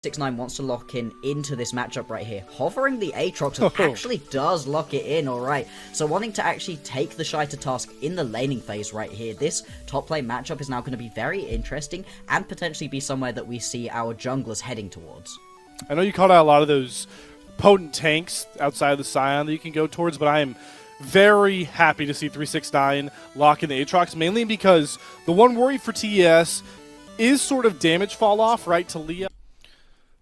6-9 wants to lock into this matchup right here. Hovering the Aatrox actually does lock it in, alright. So wanting to actually take the Shy to task in the laning phase right here, this top lane matchup is now going to be very interesting and potentially be somewhere that we see our junglers heading towards. I know you called out a lot of those potent tanks outside of the Scion that you can go towards, but I am very happy to see 369 lock in the Aatrox, mainly because the one worry for TES is sort of damage fall off, right, to Leah.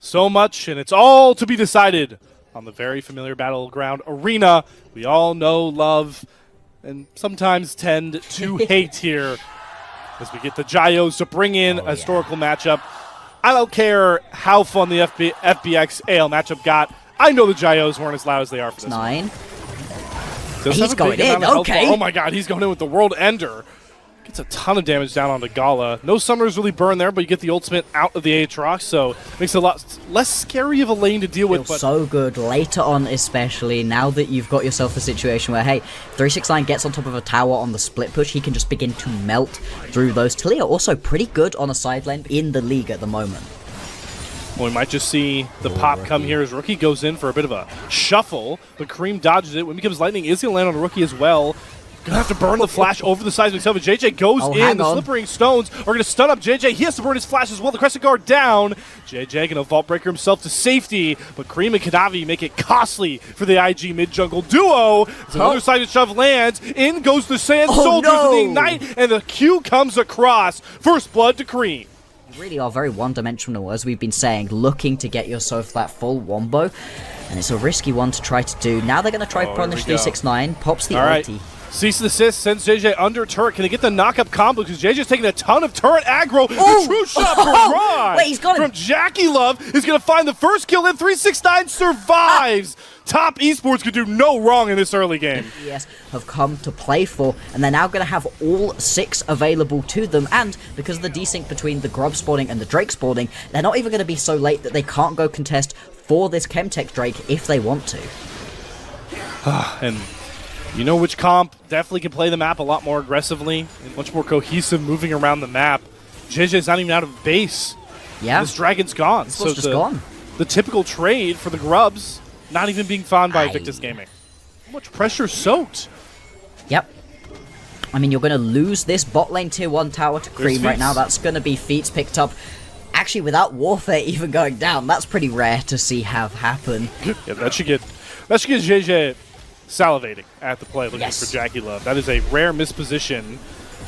So much, and it's all to be decided on the very familiar battleground arena we all know, love, and sometimes tend to hate here as we get the Gyos to bring in a historical matchup. I don't care how fun the FBX AL matchup got. I know the Gyos weren't as loud as they are for this 9. one. He's going in, okay. Oh my god, he's going in with the World Ender. Gets a ton of damage down onto Gala. No Summoners really burn there, but you get the ultimate out of the Aatrox, so makes it a lot less scary of a lane to deal with. But so good later on, especially now that you've got yourself a situation where, hey, 369 gets on top of a tower on the split push, he can just begin to melt through those. Talia also pretty good on a side lane in the league at the moment. Well, we might just see the pop come here as Rookie goes in for a bit of a shuffle, but Kareem dodges it. When he becomes lightning, is going to land on Rookie as well. Gonna have to burn the flash over the sides of himself. JJ goes in. The Slippering Stones are gonna stun up JJ. He has to burn his flash as well. The Crescent Guard down. JJ gonna Vault Breaker himself to safety, but Kareem and Kanavi make it costly for the IG mid jungle duo. As another side of shove lands. In goes the Sand Soldiers with the Ignite, and the Q comes across. First blood to Kareem. You really are very one-dimensional, as we've been saying, looking to get yourself that full wombo, and it's a risky one to try to do. Now they're gonna try punish 369. Pops the ulti. Cease and assist, sends JJ under turret. Can they get the knock-up combo? Because JJ's taking a ton of turret aggro. The true shot barrage wait, he's got from Jackie Love is going to find the first kill, and 369 survives. Top Esports could do no wrong in this early game. Yes, have come to play for, and they're now going to have all 6 available to them, and because of the desync between the Grub spawning and the Drake spawning, they're not even going to be so late that they can't go contest for this Chemtech Drake if they want to. And you know which comp definitely can play the map a lot more aggressively and much more cohesive moving around the map. JJ's not even out of base. Yeah. This dragon's gone. This was just gone. The typical trade for the Grubs not even being found by Invictus Gaming. How much pressure soaked? Yep. I mean, you're going to lose this bot lane tier 1 tower to Cream right now. That's going to be feats picked up. Actually, without Warfare even going down, that's pretty rare to see have happen. Yeah, that should get JJ salivating at the play, looking for Jackie Love. That is a rare misposition.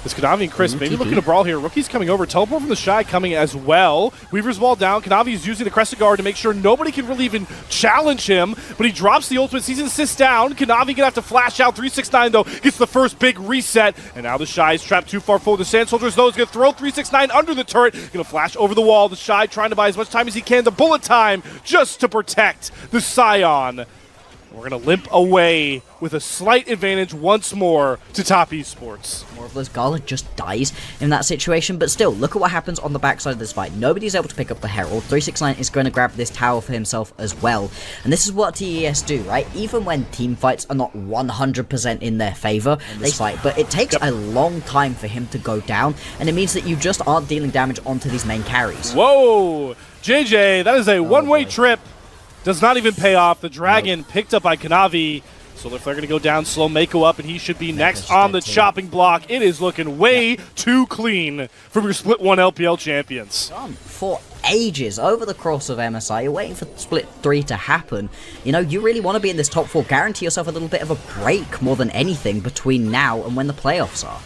This Kanavi and Chris maybe looking to brawl here. Rookie's coming over. Teleport from the Shy coming as well. Weaver's wall down. Kanavi is using the Crescent Guard to make sure nobody can really even challenge him, but he drops the ultimate. Season assist down. Kanavi gonna have to flash out. 369 though gets the first big reset, and now the Shy is trapped too far forward. The Sand Soldiers though is gonna throw 369 under the turret. Gonna flash over the wall. The Shy trying to buy as much time as he can. The bullet time just to protect the Scion. We're going to limp away with a slight advantage once more to Top Esports. More of those Gala just dies in that situation, but still, look at what happens on the backside of this fight. Nobody's able to pick up the Herald. 369 is going to grab this tower for himself as well. And this is what TES do, right? Even when team fights are not 100% in their favor, they fight, but it takes a long time for him to go down, and it means that you just aren't dealing damage onto these main carries. Whoa! JJ, that is a one-way trip. Does not even pay off. The Dragon picked up by Kanavi. So if they're going to go down, slow Mako up, and he should be next on the chopping block. It is looking way too clean from your Split 1 LPL champions. For ages, over the course of MSI, you're waiting for Split 3 to happen. You know, you really want to be in this top 4. Guarantee yourself a little bit of a break more than anything between now and when the playoffs are.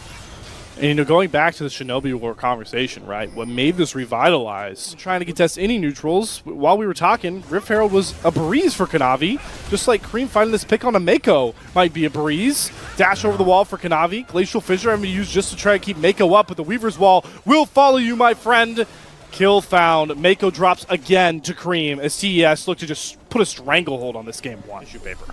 And, you know, going back to the Shinobi War conversation, right, what made this revitalize, trying to contest any neutrals, while we were talking, Rift Herald was a breeze for Kanavi, just like Cream finding this pick on a Mako might be a breeze. Dash over the wall for Kanavi. Glacial Fissure I'm going to use just to try to keep Mako up, but the Weaver's Wall will follow you, my friend. Kill found. Mako drops again to Cream as TES look to just put a stranglehold on this game. Tissue paper.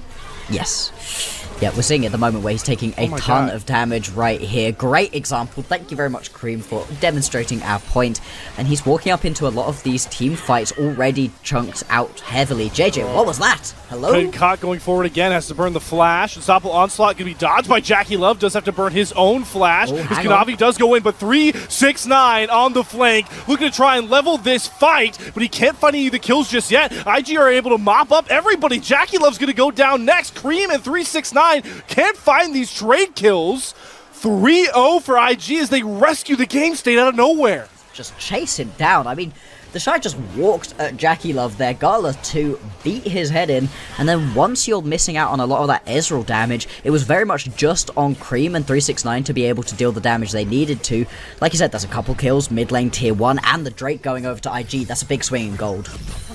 Yes. Yeah, we're seeing at the moment where he's taking a ton of damage right here. Great example. Thank you very much, Cream, for demonstrating our point. And he's walking up into a lot of these team fights already chunked out heavily. JJ, what was that? Hello? Good cut going forward again. Has to burn the flash. Unstoppable Onslaught going to be dodged by Jackie Love. Does have to burn his own flash. His Kanavi does go in, but 3-6-9 on the flank. Looking to try and level this fight, but he can't find any of the kills just yet. IG are able to mop up everybody. Jackie Love's going to go down next. Cream and 3-6-9 can't find these trade kills. 3-0 for IG as they rescue the game state out of nowhere. Just chase him down. I mean, THESHY just walked at Jackie Love there, Gala to beat his head in, and then once you're missing out on a lot of that Ezreal damage, it was very much just on Cream and 3-6-9 to be able to deal the damage they needed to. Like you said, there's a couple kills, mid lane tier 1, and the Drake going over to IG. That's a big swing in gold.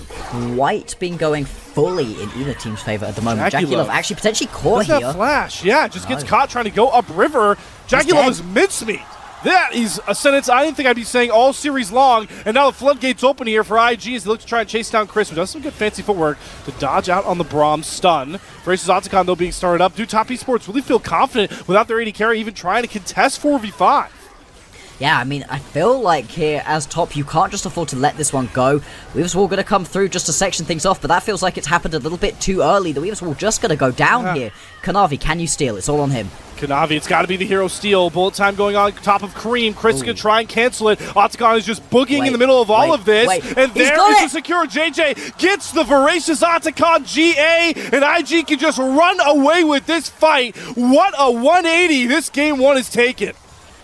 Quite been going fully in either team's favor at the moment. Jackie Love actually potentially caught here. That flash, yeah, just gets caught trying to go upriver. Jackie Love is mincemeat. That is a sentence I didn't think I'd be saying all series long, and now the floodgates open here for IG as they look to try and chase down Chris, who does some good fancy footwork to dodge out on the Braum stun. Versus Otacon, though, being started up. Do Top Esports really feel confident without their AD carry even trying to contest 4v5? Yeah, I mean, I feel like here, as top, you can't just afford to let this one go. Weavers Wall going to come through just to section things off, but that feels like it's happened a little bit too early. The Weavers Wall just going to go down here. Kanavi, can you steal? It's all on him. Kanavi, it's got to be the hero steal. Bullet time going on top of Cream. Chris is going to try and cancel it. Otacon is just boogieing in the middle of all of this. And there is the secure. JJ gets the voracious Otacon GA, and IG can just run away with this fight. What a 180 this game one is taken.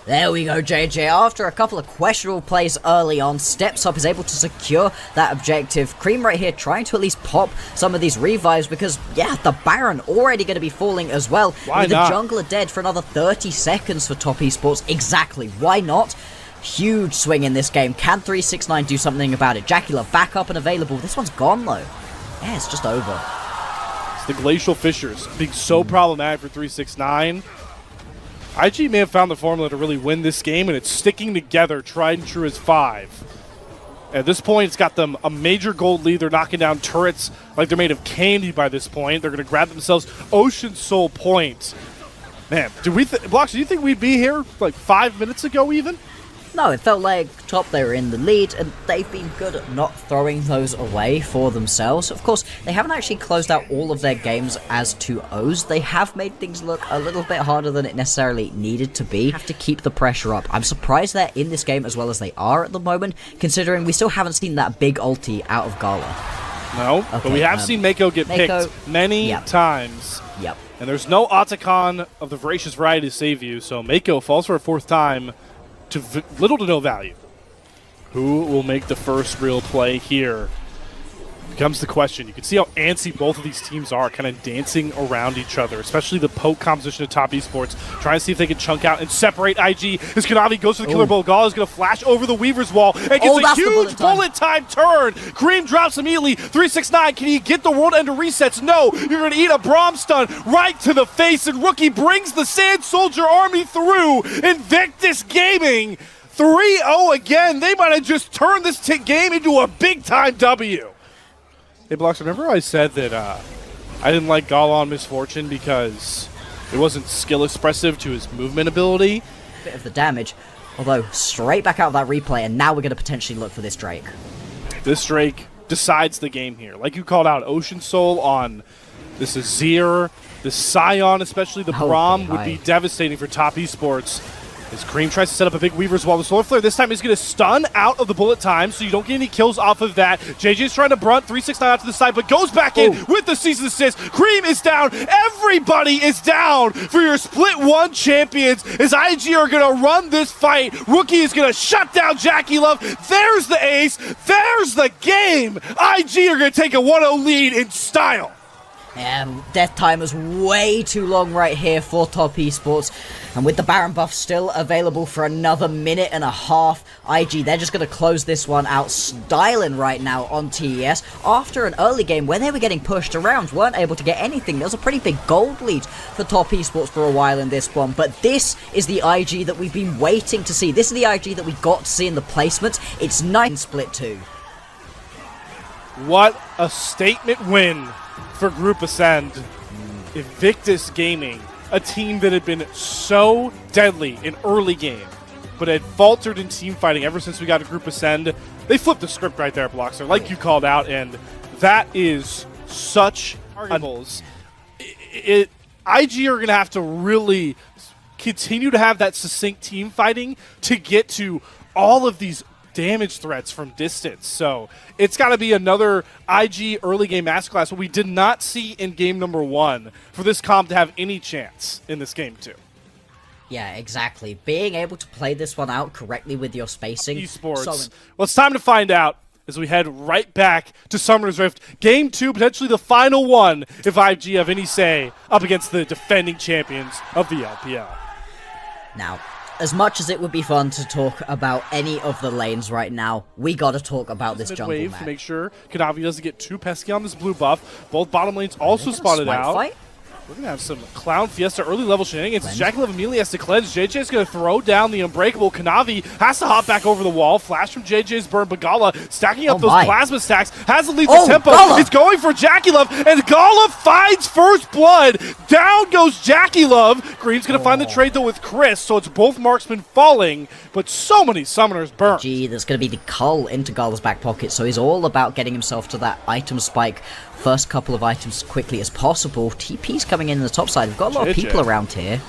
There we go, JJ. After a couple of questionable plays early on, steps up, is able to secure that objective. Cream right here trying to at least pop some of these revives because, yeah, the Baron already going to be falling as well. Why with not? The jungler dead for another 30 seconds for Top Esports. Exactly. Why not? Huge swing in this game. Can 3-6-9 do something about it? Jackie Love back up and available. This one's gone, though. Yeah, it's just over. It's the Glacial Fissures being so problematic for 3-6-9. IG may have found the formula to really win this game, and it's sticking together, tried and true as 5. At this point, it's got them a major gold lead. They're knocking down turrets like they're made of candy by this point. They're going to grab themselves Ocean Soul points. Man, Blocks, do you think we'd be here like 5 minutes ago even? No, it felt like top they were in the lead, and they've been good at not throwing those away for themselves. Of course, they haven't actually closed out all of their games as 2-0s. They have made things look a little bit harder than it necessarily needed to be. Have to keep the pressure up. I'm surprised they're in this game as well as they are at the moment, considering we still haven't seen that big ulti out of Gala. No, okay, but we have seen Mako get picked many times. Yep. And there's no Otacon of the voracious variety to save you, so Mako falls for a 4th time to little to no value. Who will make the first real play here? Becomes the question. You can see how antsy both of these teams are, kind of dancing around each other, especially the poke composition of Top Esports, trying to see if they can chunk out and separate IG. As Kanavi goes for the killer bolt, Gala is going to flash over the Weaver's Wall and gets a huge bullet time turn. Cream drops immediately. 3-6-9, can he get the world ender resets? No, you're going to eat a Braum stun right to the face, and Rookie brings the Sand Soldier army through. Invictus Gaming, 3-0 again. They might have just turned this game into a big-time W. Hey, Blocks, remember I said that I didn't like Gala on Misfortune because it wasn't skill expressive to his movement ability? Bit of the damage, although straight back out of that replay, and now we're going to potentially look for this Drake. This Drake decides the game here. Like you called out, Ocean Soul on this Azir, the Scion, especially the Braum, would be devastating for Top Esports. As Cream tries to set up a big Weaver's Wall. The Solar Flare this time is going to stun out of the bullet time, so you don't get any kills off of that. JJ's trying to brunt 3-6-9 out to the side, but goes back in with the Season Assist. Cream is down. Everybody is down for your Split 1 champions as IG are going to run this fight. Rookie is going to shut down Jackie Love. There's the ace. There's the game. IG are going to take a 1-0 lead in style. And death time is way too long right here for Top Esports. And with the Baron buff still available for another minute and a half, IG, they're just going to close this one out styling right now on TES. After an early game where they were getting pushed around, weren't able to get anything. There was a pretty big gold lead for Top Esports for a while in this one. But this is the IG that we've been waiting to see. This is the IG that we got to see in the placements. It's 9 Split 2. What a statement win for Group Ascend. Invictus Gaming, a team that had been so deadly in early game, but had faltered in team fighting ever since we got a group ascend. They flipped the script right there, Bloxer, like you called out, and that is such targetables. IG are going to have to really continue to have that succinct team fighting to get to all of these damage threats from distance. So it's got to be another IG early game masterclass, what we did not see in game number 1 for this comp to have any chance in this game too. Yeah, exactly. Being able to play this one out correctly with your spacing. Esports. Well, it's time to find out as we head right back to Summoner's Rift. Game 2, potentially the final one, if IG have any say, up against the defending champions of the LPL. Now, as much as it would be fun to talk about any of the lanes right now, we gotta talk about this jungle wave map. To make sure Kanavi doesn't get too pesky on this blue buff. Both bottom lanes also spotted out. Fight? We're going to have some Clown Fiesta early level shenanigans. JackeyLove immediately has to cleanse. JJ is going to throw down the Unbreakable. Kanavi has to hop back over the wall. Flash from JJ's burn, but Gala stacking up those plasma stacks. Has the lethal tempo. Gala. It's going for JackeyLove, and Gala finds first blood. Down goes JackeyLove. Green's going to find the trade, though, with Chris, so it's both marksmen falling, but so many summoners burn. Gee, there's going to be the cull into Gala's back pocket, so he's all about getting himself to that item spike. First couple of items as quickly as possible. TP's coming in the top side. We've got a lot of people around here.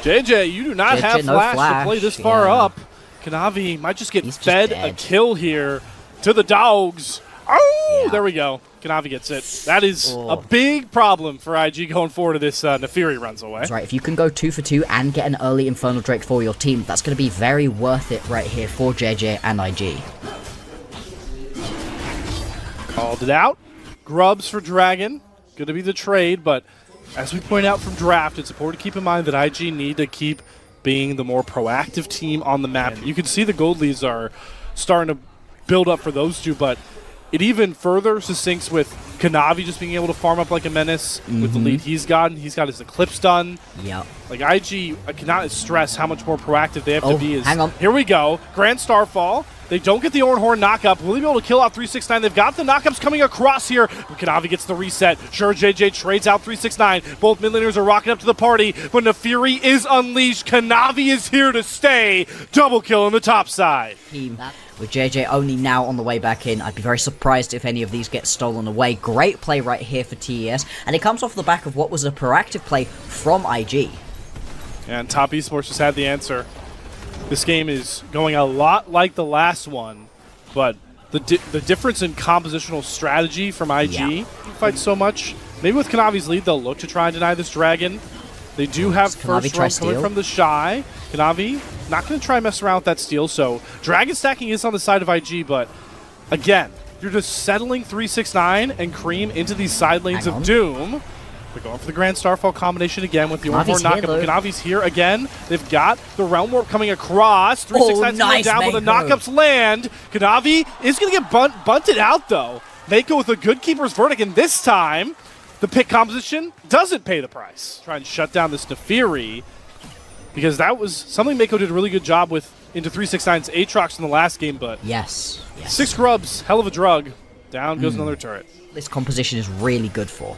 JJ, you do not have flash to play this far up. Kanavi might just get fed a kill here to the dogs. Oh, there we go. Kanavi gets it. That is a big problem for IG going forward. This Nefiri runs away. That's right. If you can go 2 for 2 and get an early Infernal Drake for your team, that's going to be very worth it right here for JJ and IG. Called it out. Grubs for Dragon. Going to be the trade, but as we point out from draft, it's important to keep in mind that IG need to keep being the more proactive team on the map. You can see the gold leads are starting to build up for those two, but it even further succinks with Kanavi just being able to farm up like a menace with the lead he's gotten. He's got his Eclipse done. Yep. Like IG, I cannot stress how much more proactive they have to be. Hang on. Here we go. Grand Starfall. They don't get the Ornhorn knockup. Will he be able to kill out 369? They've got the knockups coming across here. But Kanavi gets the reset. Sure, JJ trades out 369. Both mid laners are rocking up to the party. But Nefiri is unleashed. Kanavi is here to stay. Double kill on the top side. With JJ only now on the way back in, I'd be very surprised if any of these get stolen away. Great play right here for TES. And it comes off the back of what was a proactive play from IG. And Top Esports just had the answer. This game is going a lot like the last one, but the difference in compositional strategy from IG fights so much. Maybe with Kanavi's lead, they'll look to try and deny this dragon. They do have first run coming from the Shy. Kanavi not going to try and mess around with that steal, so dragon stacking is on the side of IG, but again, you're just settling 369 and Cream into these side lanes of Doom. They're going for the Grand Starfall combination again with the Ornhorn knockup. Kanavi's here again. They've got the Realm Warp coming across. 369's going down with the knockups land. Kanavi is going to get bunted out, though. Mako with a good keeper's verdict, and this time, the pick composition doesn't pay the price. Try and shut down this Nefiri, because that was something Mako did a really good job with into 369's Aatrox in the last game, but 6 grubs, hell of a drug. Down goes another turret. This composition is really good for.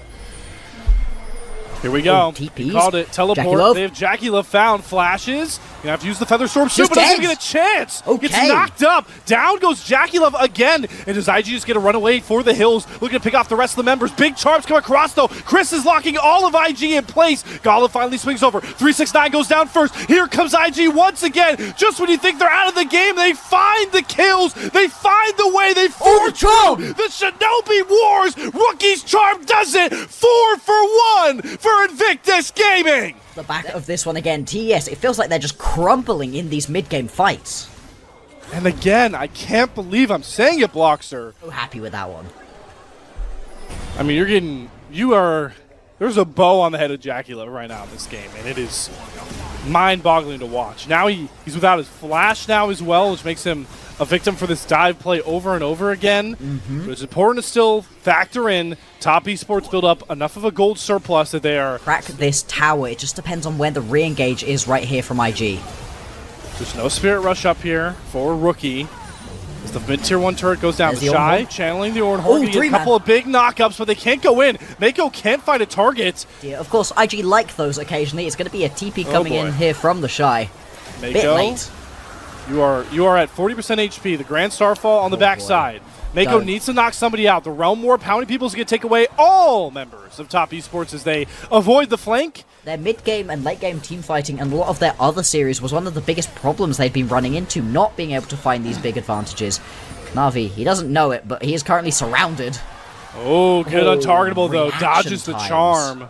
Here we go. TPs. Called it. Teleport. They have JackeyLove found. Flashes. Gonna have to use the Feather Storm soon, but doesn't even get a chance. Gets knocked up. Down goes JackeyLove again. And does IG just get a runaway for the hills? Looking to pick off the rest of the members. Big charms come across, though. Chris is locking all of IG in place. Gala finally swings over. 369 goes down first. Here comes IG once again. Just when you think they're out of the game, they find the kills. They find the way. They force the Shinobi Wars. Rookie's charm does it. 4 for 1 for Invictus Gaming. The back of this one again, TES, it feels like they're just crumbling in these mid-game fights. And again, I can't believe I'm saying it, Bloxer. So happy with that one. I mean, there's a bow on the head of JackeyLove right now in this game, and it is mind-boggling to watch. Now he's without his flash now as well, which makes him a victim for this dive play over and over again. But it's important to still factor in Top Esports build up enough of a gold surplus that they are... Crack this tower. It just depends on where the re-engage is right here from IG. There's no Spirit Rush up here for Rookie. As The mid-tier 1 turret goes down. There's The the Shy Ornhorn. channeling the Ornhorn. Oh, Getting a couple of big knockups, but they can't go in. Mako can't find a target. Yeah, of course, IG like those occasionally. It's going to be a TP coming in here from the Shy. Mako, Bit late. You are at 40% HP. The Grand Starfall on the backside. Mako needs to knock somebody out. The Realm Warp, how many people is going to take away all members of top esports as they avoid the flank? Their mid-game and late-game team fighting and a lot of their other series was one of the biggest problems they've been running into, not being able to find these big advantages. Navi, he doesn't know it, but he is currently surrounded. Oh, good untargetable though. Dodges the charm.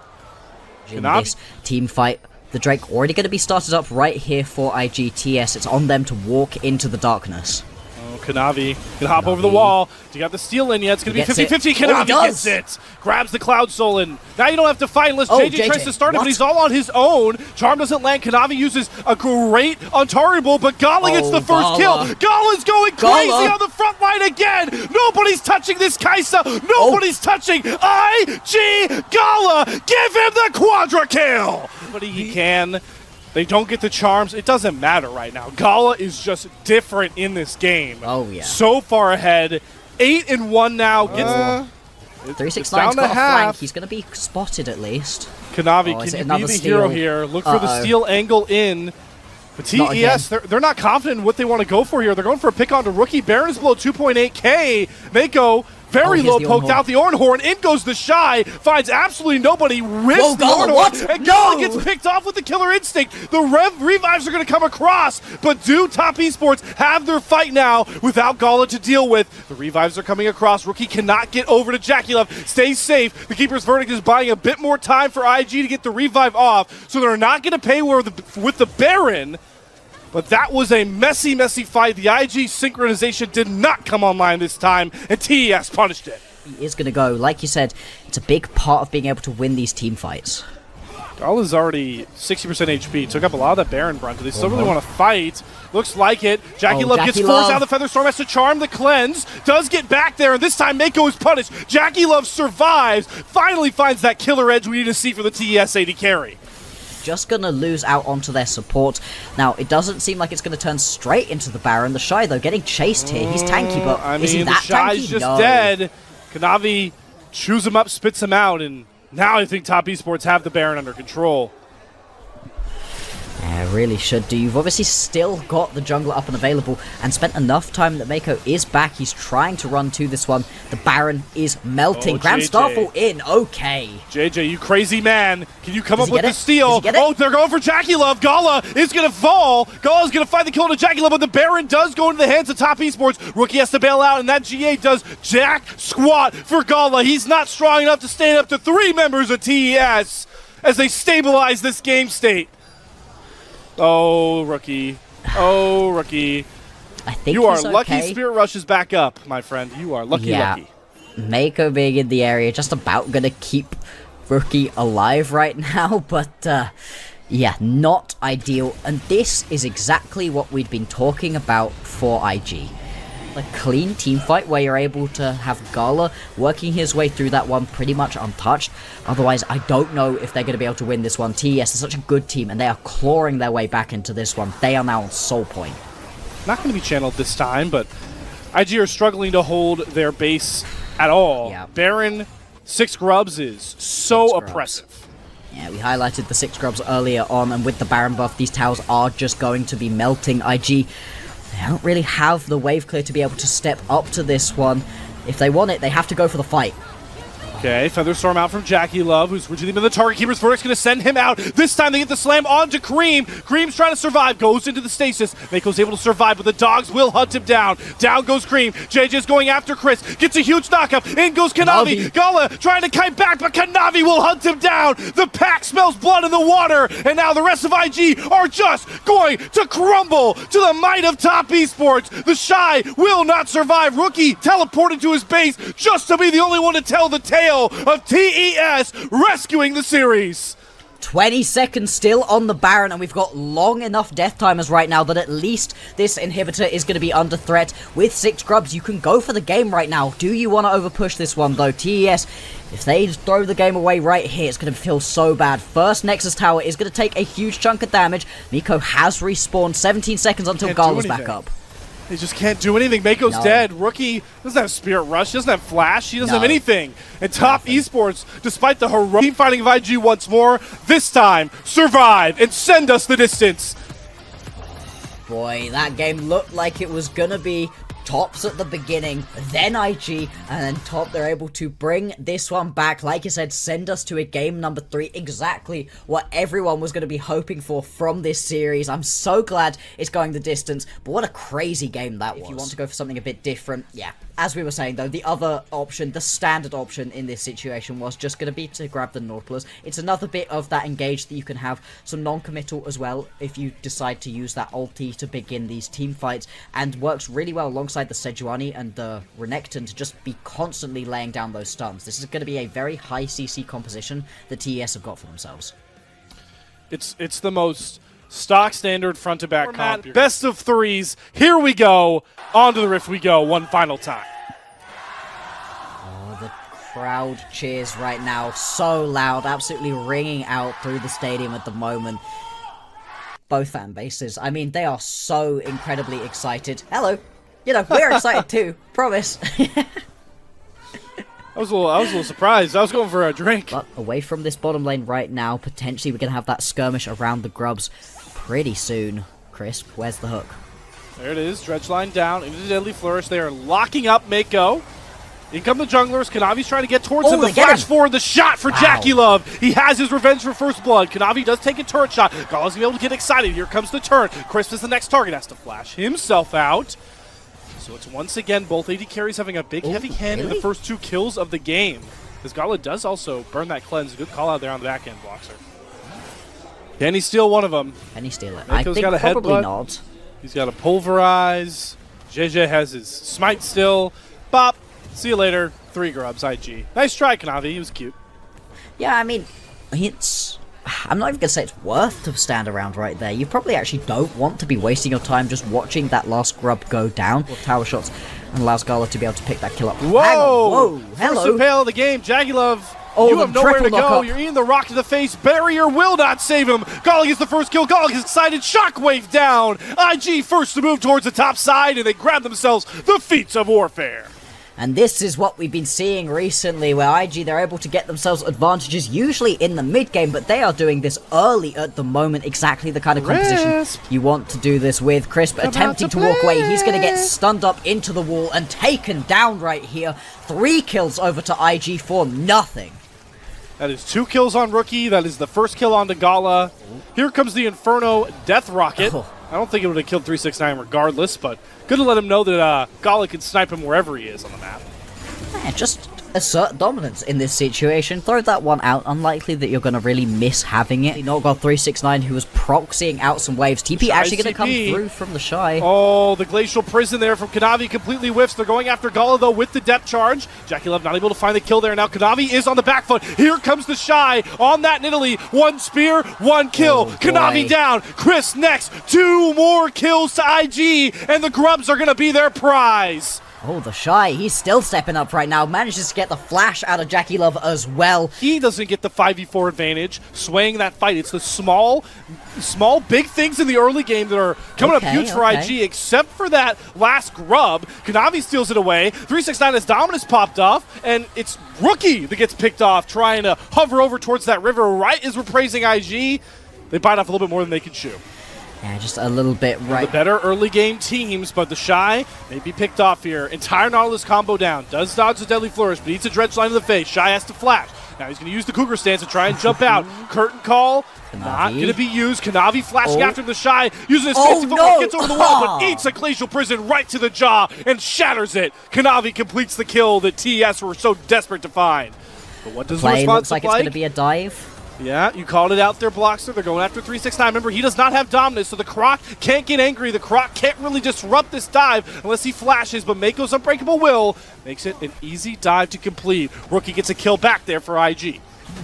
In this team fight, the Drake already going to be started up right here for IGTS. It's on them to walk into the darkness. Kanavi can hop over the wall. Do you got the steal in yet? It's going to be 50-50. Kanavi gets it. Grabs the Cloud Soul in. Now you don't have to fight unless JJ tries to start it, but he's all on his own. Charm doesn't land. Kanavi uses a great untargetable, but Gala gets the first kill. Gala's going crazy on the front line again. Nobody's touching this Kaisa. Nobody's touching IG Gala. Give him the quadra kill. But he can. They don't get the charms. It doesn't matter right now. Gala is just different in this game. Oh, yeah. So far ahead. 8-1 now. 369's got a flank. He's going to be spotted at least. Kanavi, can you be the hero here? Look for the steal angle in. But TES, they're not confident in what they want to go for here. They're going for a pick onto Rookie. Baron is below 2.8k. Mako, very low, poked out the Ornhorn. In goes the Shy. Finds absolutely nobody. Rips the Ornhorn. And Gala gets picked off with the Killer Instinct. The revives are going to come across. But do top esports have their fight now without Gala to deal with? The revives are coming across. Rookie cannot get over to Jackie Love. Stays safe. The Keeper's Verdict is buying a bit more time for IG to get the revive off. So they're not going to pay with the Baron. But that was a messy, messy fight. The IG synchronization did not come online this time, and TES punished it. He is going to go. Like you said, it's a big part of being able to win these team fights. Gala's already 60% HP. Took up a lot of that Baron brunt. Do they still really want to fight? Looks like it. Jackie Love gets forced out of the Featherstorm, has to charm the cleanse. Does get back there, and this time Mako is punished. Jackie Love survives. Finally finds that killer edge we need to see for the TES AD carry. Just gonna lose out onto their support. Now, it doesn't seem like it's gonna turn straight into the Baron. The Shy, though, getting chased here. He's tanky, but is he that tanky? The Shy's just dead. Kanavi chews him up, spits him out, and now I think top esports have the Baron under control. Yeah, really should do. You've obviously still got the jungler up and available and spent enough time that Mako is back. He's trying to run to this one. The Baron is melting. Grand Starfall in. Okay. JJ, you crazy man. Can you come up with the steal? Oh, they're going for Jackie Love. Gala is going to fall. Gala's going to find the kill to Jackie Love, but the Baron does go into the hands of top esports. Rookie has to bail out, and that GA does jack squat for Gala. He's not strong enough to stand up to 3 members of TES as they stabilize this game state. Oh, Rookie. Oh, Rookie. I think you are lucky Spirit Rush is back up, my friend. You are lucky. Mako being in the area, just about going to keep Rookie alive right now, but yeah, not ideal. And this is exactly what we'd been talking about for IG. A clean team fight where you're able to have Gala working his way through that one pretty much untouched. Otherwise, I don't know if they're going to be able to win this one. TES is such a good team, and they are clawing their way back into this one. They are now on soul point. Not going to be channeled this time, but IG are struggling to hold their base at all. Yeah. Baron 6 grubs is so oppressive. Yeah, we highlighted the 6 grubs earlier on, and with the Baron buff, these towers are just going to be melting. IG, they don't really have the wave clear to be able to step up to this one. If they want it, they have to go for the fight. Okay, Featherstorm out from Jackie Love, who's originally been the target. Keeper's Verdict's going to send him out. This time they get the slam onto Cream. Cream's trying to survive, goes into the stasis. Mako's able to survive, but the dogs will hunt him down. Down goes Cream. JJ's going after Chris. Gets a huge knockup. In goes Kanavi. Gala trying to kite back, but Kanavi will hunt him down. The pack smells blood in the water, and now the rest of IG are just going to crumble to the might of top esports. The Shy will not survive. Rookie teleported to his base just to be the only one to tell the tale of TES rescuing the series. 20 seconds still on the Baron, and we've got long enough death timers right now that at least this inhibitor is going to be under threat. With 6 grubs, you can go for the game right now. Do you want to overpush this one, though? TES, if they throw the game away right here, it's going to feel so bad. First Nexus Tower is going to take a huge chunk of damage. Miko has respawned. 17 seconds until Gala's back up. They just can't do anything. Mako's No. dead. Rookie doesn't have Spirit Rush. Doesn't have Flash. He doesn't have No. anything. And top Esports, despite the heroic team fighting of IG once more, this time survive and send us the distance. Boy, that game looked like it was gonna be tops at the beginning, then IG, and then top. They're able to bring this one back. Like you said, send us to a game number 3. Exactly what everyone was going to be hoping for from this series. I'm so glad it's going the distance, but what a crazy game that was. If you want to go for something a bit different, yeah. As we were saying though, the other option, the standard option in this situation was just going to be to grab the Nautilus. It's another bit of that engage that you can have, some non-committal as well if you decide to use that ulti to begin these team fights, and works really well alongside the Sejuani and the Renekton to just be constantly laying down those stuns. This is going to be a very high CC composition that TES have got for themselves. It's the most stock standard front to back comp. Best of 3s. Here we go. On to the Rift we go one final time. Oh, the crowd cheers right now. So loud. Absolutely ringing out through the stadium at the moment. Both fan bases. I mean, they are so incredibly excited. Hello. You know, we're excited too. Promise. I was a little surprised. I was going for a drink. But away from this bottom lane right now, potentially we're going to have that skirmish around the grubs pretty soon. Crisp, where's the hook? There it is. Dredge line down into the Deadly Flourish. They are locking up Mako. In come the junglers. Kanavi's trying to get towards him. The flash forward, the shot for Jackie Love. He has his revenge for first blood. Kanavi does take a turret shot. Gala's going to be able to get excited. Here comes the turn. Crisp is the next target. Has to flash himself out. So it's once again both AD carries having a big heavy hand in the first 2 kills of the game. Because Gala does also burn that cleanse. Good call out there on the back end, Boxer. Can he steal one of them? Can he steal it? Mako's I think got a probably headbutt. not. He's got a pulverize. JJ has his smite still. Bop. See you later. 3 grubs, IG. Nice try, Kanavi. He was cute. Yeah, I mean, it's... I'm not even going to say it's worth to stand around right there. You probably actually don't want to be wasting your time just watching that last grub go down with tower shots, and allows Gala to be able to pick that kill up. Whoa! Hang on. Whoa! First Hello! impale of the game. Jagulov. Oh, You have the nowhere to triple go. knock-up. You're eating the rock to the face. Barrier will not save him. Gala gets the first kill. Gala gets excited. Shockwave down. IG first to move towards the top side, and they grab themselves the feats of warfare. And this is what we've been seeing recently, where IG, they're able to get themselves advantages, usually in the mid-game, but they are doing this early at the moment, exactly the kind of composition you want to do this with. Crisp attempting to walk away, he's going to get stunned up into the wall and taken down right here. 3 kills over to IG for nothing. That is 2 kills on Rookie. That is the first kill on Gala. Here comes the Inferno Death Rocket. Oh. I don't think it would have killed 369 regardless, but good to let him know that Gala can snipe him wherever he is on the map. Yeah, just assert dominance in this situation. Throw that one out. Unlikely that you're going to really miss having it. Not got 369, who was proxying out some waves. TP actually going to come through from the Shy. Oh, the Glacial Prison there from Kanavi completely whiffs. They're going after Gala, though, with the depth charge. Jackie Love not able to find the kill there. Now Kanavi is on the back foot. Here comes the Shy on that Nidalee. 1 spear, 1 kill. Oh, Kanavi down. Chris next. 2 more kills to IG, and the Grubs are going to be their prize. Oh, the Shy, he's still stepping up right now. Manages to get the flash out of Jackie Love as well. He doesn't get the 5v4 advantage, swaying that fight. It's the small, big things in the early game that are coming up huge for IG, except for that last grub. Kanavi steals it away. 369 has dominance popped off, and it's Rookie that gets picked off, trying to hover over towards that river right as we're praising IG. They bite off a little bit more than they can chew. Yeah, just a little bit right. The better early game teams, but the Shy may be picked off here. Entire Nautilus combo down. Does dodge the Deadly Flourish, but eats a Dredge line in the face. Shy has to flash. Now he's going to use the Cougar stance to try and jump out. Curtain call. Kanavi. Not going to be used. Kanavi flashing after the Shy, using his fancy footwork, gets over the wall, but eats a Glacial Prison right to the jaw and shatters it. Kanavi completes the kill that TES were so desperate to find. But what does the response looks like look it's going to be a dive. Yeah, you called it out there, Blockster. They're going after 369. Remember, he does not have dominance, so the Croc can't get angry. The Croc can't really disrupt this dive unless he flashes, but Mako's Unbreakable Will makes it an easy dive to complete. Rookie gets a kill back there for IG.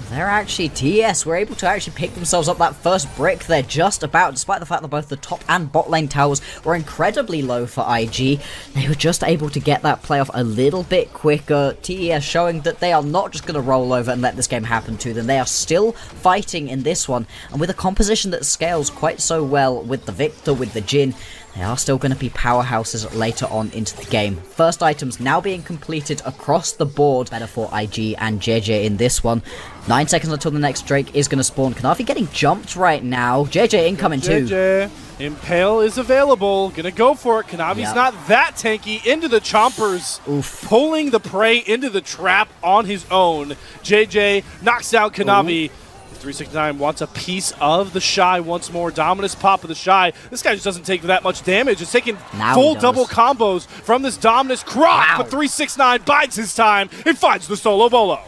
They're actually, TES were able to actually pick themselves up that first brick. They're just about, despite the fact that both the top and bot lane towers were incredibly low for IG, they were just able to get that playoff a little bit quicker. TES showing that they are not just going to roll over and let this game happen to them. They are still fighting in this one, and with a composition that scales quite so well with the Victor, with the Jhin, They are still going to be powerhouses later on into the game. First items now being completed across the board. Better for IG and JJ in this one. 9 seconds until the next Drake is going to spawn. Kanavi getting jumped right now. JJ incoming too. JJ, Impale is available. Gonna go for it. Kanavi's not that tanky. Into the chompers. Oof. Pulling the prey into the trap on his own. JJ knocks out Kanavi. 369 wants a piece of the Shy once more. Dominus pop of the Shy. This guy just doesn't take that much damage. It's taking full double combos from this Dominus Croc. But 369 bides his time and finds the solo bolo.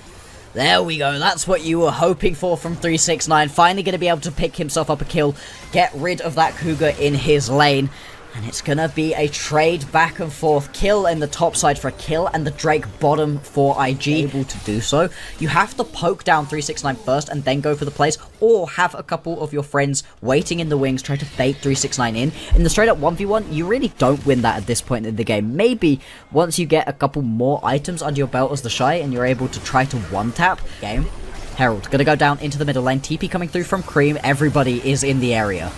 There we go. That's what you were hoping for from 369. Finally going to be able to pick himself up a kill. Get rid of that Cougar in his lane. And it's going to be a trade back and forth. Kill in the top side for a kill and the Drake bottom for IG. Able to do so. You have to poke down 369 first and then go for the plays, or have a couple of your friends waiting in the wings try to bait 369 in. In the straight up 1v1, you really don't win that at this point in the game. Maybe once you get a couple more items under your belt as the Shy and you're able to try to one-tap game. Herald going to go down into the middle lane. TP coming through from Cream. Everybody is in the area.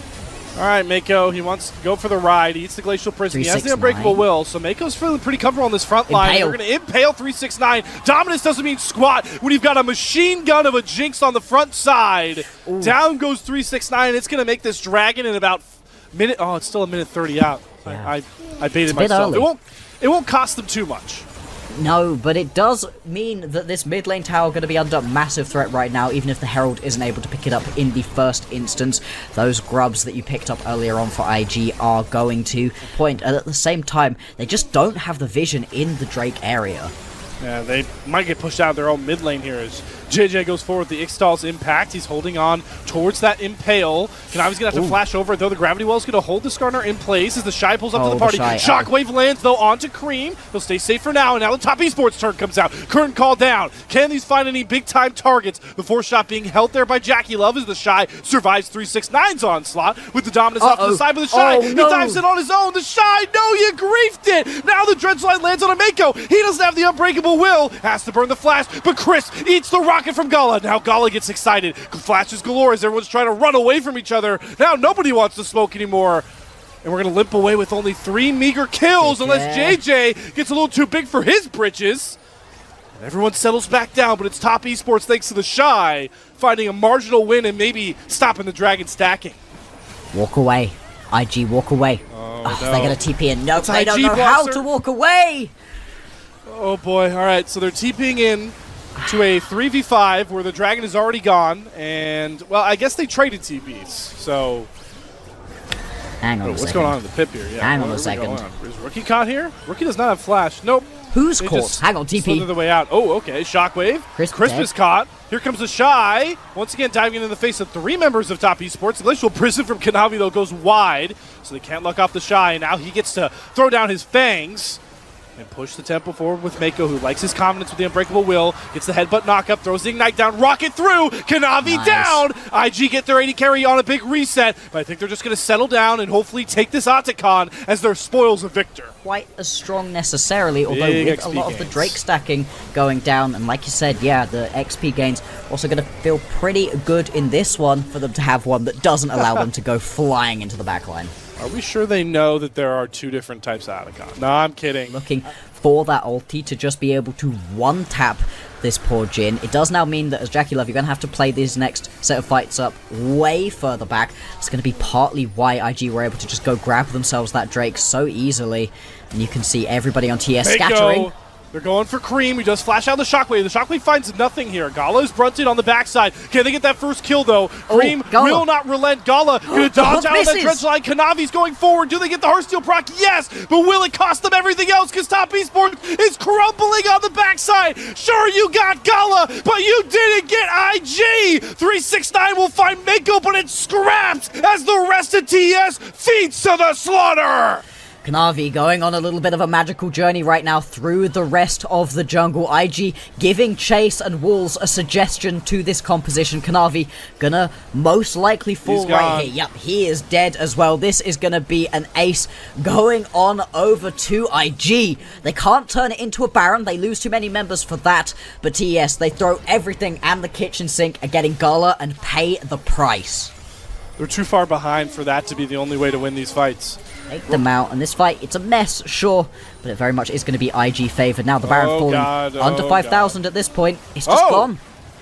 All right, Mako, he wants to go for the ride. He eats the Glacial Prison. He has the Unbreakable Will, so Mako's feeling pretty comfortable on this front line. They're going to impale 369. Dominus doesn't mean squat when you've got a machine gun of a Jinx on the front side. Ooh. Down goes 369. It's going to make this Dragon in about minute. Oh, it's still a minute 30 out. Yeah. I baited myself. It won't cost them too much. No, but it does mean that this mid lane tower going to be under massive threat right now, even if the Herald isn't able to pick it up in the first instance. Those grubs that you picked up earlier on for IG are going to point, and at the same time, they just don't have the vision in the Drake area. Yeah, they might get pushed out of their own mid lane here as JJ goes forward with the Ixtal's impact. He's holding on towards that Impale. Kanavi's going to have to flash over, though the Gravity Well is going to hold the Skarner in place as the Shy pulls up to the party. Shockwave lands, though, onto Cream. He'll stay safe for now, and now the top Esports turn comes out. Current call down. Can these find any big-time targets? The 4-shot being held there by Jackie Love as the Shy survives 369's onslaught with the Dominus off to the side, but the Shy, he dives in on his own. The Shy, no, you griefed it! Now the Dreadslide lands on a Mako. He doesn't have the Unbreakable Will. Has to burn the flash, but Chris eats the rocket from Gala. Now Gala gets excited. Flashes galore as everyone's trying to run away from each other. Now nobody wants to smoke anymore. And we're going to limp away with only 3 meager kills unless JJ gets a little too big for his britches. And everyone settles back down, but it's top Esports thanks to the Shy finding a marginal win and maybe stopping the Dragon stacking. Walk away. IG, walk away. Oh, no. They're going to TP in. Nope, they don't know how to walk away. Oh boy, all right, so they're TPing in to a 3v5 where the Dragon is already gone, and, well, I guess they traded TPs, so... Hang on a second. What's going on in the pip here? Yeah, hang on a second. Is Rookie caught here? Rookie does not have flash. Nope. Who's caught? Hang on, TP. Slithered the way out. Oh, okay, Shockwave. Crisp is caught. Here comes the Shy. Once again, diving into the face of 3 members of top Esports. The Glacial Prison from Kanavi, though, goes wide, so they can't luck off the Shy, and now he gets to throw down his fangs and push the tempo forward with Mako, who likes his confidence with the Unbreakable Will. Gets the headbutt knockup, throws the Ignite down, rocket through, Kanavi down! IG get their 80 carry on a big reset, but I think they're just going to settle down and hopefully take this Otacon as their spoils of victor. Quite as strong necessarily, although with a lot of the Drake stacking going down, and like you said, yeah, the XP gains also going to feel pretty good in this one for them to have one that doesn't allow them to go flying into the backline. Are we sure they know that there are 2 different types of Otacon? No, I'm kidding. Looking for that ulti to just be able to one-tap this poor Jhin. It does now mean that as Jackie Love, you're going to have to play these next set of fights up way further back. It's going to be partly why IG were able to just go grab themselves that Drake so easily. And you can see everybody on TS scattering. They're going for Cream. He does flash out the Shockwave. The Shockwave finds nothing here. Gala is brunted on the backside. Can they get that first kill, though? Cream will not relent. Gala going to dodge out of that dredge line. Kanavi's going forward. Do they get the Heartsteel proc? Yes! But will it cost them everything else? Because top Esports is crumbling on the backside. Sure, you got Gala, but you didn't get IG! 369 will find Mako, but it's scrapped as the rest of TES feeds to the slaughter! Kanavi going on a little bit of a magical journey right now through the rest of the jungle. IG giving Chase and Wolves a suggestion to this composition. Kanavi gonna most likely fall right here. Yep, he is dead as well. This is gonna be an ace going on over to IG. They can't turn it into a Baron. They lose too many members for that. But TES, they throw everything and the kitchen sink at getting Gala and pay the price. They're too far behind for that to be the only way to win these fights. Take them out, and this fight, it's a mess, sure, but it very much is going to be IG favored. Now the Baron falling under 5,000 at this point. It's just gone.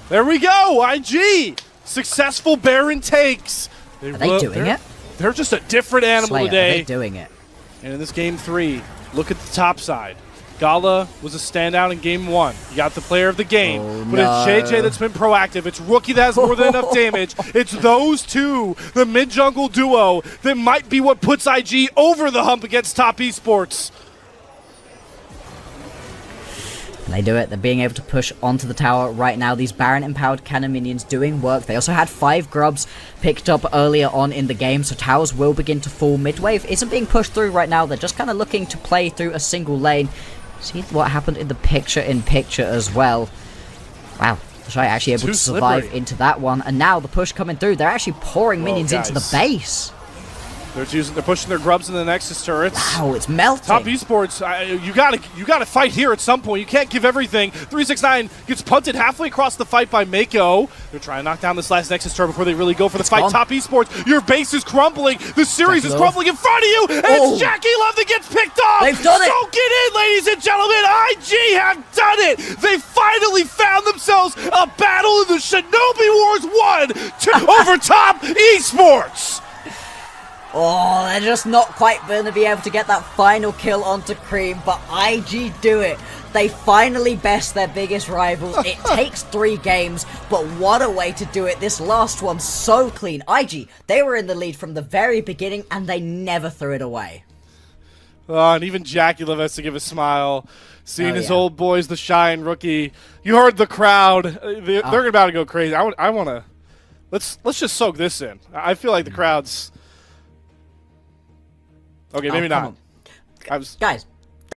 There we go, IG! Successful Baron takes. Are they doing it? They're just a different animal Slayer, today. are they doing it? And in this game 3, look at the top side. Gala was a standout in game 1. You got the player of the game. But it's JJ that's been proactive. It's Rookie that has more than enough damage. It's those two, the mid-jungle duo, that might be what puts IG over the hump against top esports. And they do it. They're being able to push onto the tower right now. These Baron-empowered cannon minions doing work. They also had 5 grubs picked up earlier on in the game, so towers will begin to fall. Mid-wave isn't being pushed through right now. They're just kind of looking to play through a single lane. See what happened in the picture-in-picture as well. Wow. THESHY actually able to survive into that one. And now the push coming through. They're actually pouring minions into the base. They're pushing their grubs in the Nexus turrets. Wow, it's melting. Top esports, you gotta fight here at some point. You can't give everything. 369 gets punted halfway across the fight by Mako. They're trying to knock down this last Nexus turret before they really go for the fight. Gone. Top esports, your base is crumbling. The series is crumbling in front of you, and it's Jackie Love that gets picked off. They've done it. So get in, ladies and gentlemen. IG have done it. They finally found themselves a battle in the Shinobi Wars 1 over top esports. Oh, they're just not quite going to be able to get that final kill onto Cream, but IG do it. They finally best their biggest rivals. It takes 3 games, but what a way to do it. This last one so clean. IG, they were in the lead from the very beginning, and they never threw it away. And even Jackie Love has to give a smile. Seeing his old boys, the Shy and Rookie. You heard the crowd. They're about to go crazy. I want to... Let's just soak this in. I feel like the crowd's... Okay, maybe not. Guys,